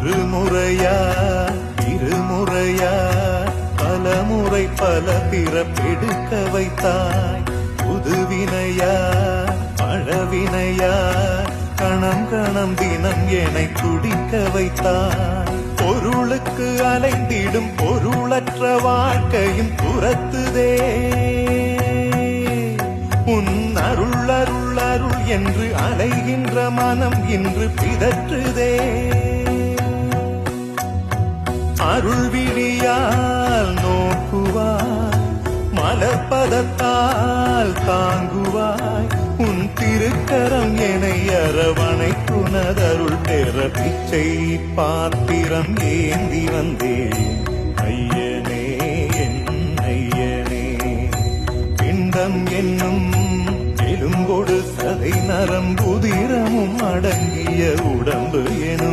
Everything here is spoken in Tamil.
ஒரு முறையா இருமுறையா பலமுறை பல பிறப்பெடுக்க வைத்தாய். புதுவினையா பழவினையா கணம் கணம் தினம் என்னை துடிக்க வைத்தாய். பொருளுக்கு அலைந்திடும் பொருளற்ற வாழ்க்கையும் துரத்துதே. உன் அருள் அருள் அருள் என்று அலைகின்ற மனம் இன்று பிதற்றுதே. அருள் விழியால் நோக்குவாய், மலர்பதத்தால் தாங்குவாய். உன் திருக்கரம் என்னை அரவணைக்குனதருள் பெற பிச்சை பாத்திரம் ஏந்தி வந்தேன். ஐயனே என் ஐயனே, பிண்டம் என்னும் எலும்பொடு சதை நரம்புதிரமும் அடங்கிய உடம்பு எனும்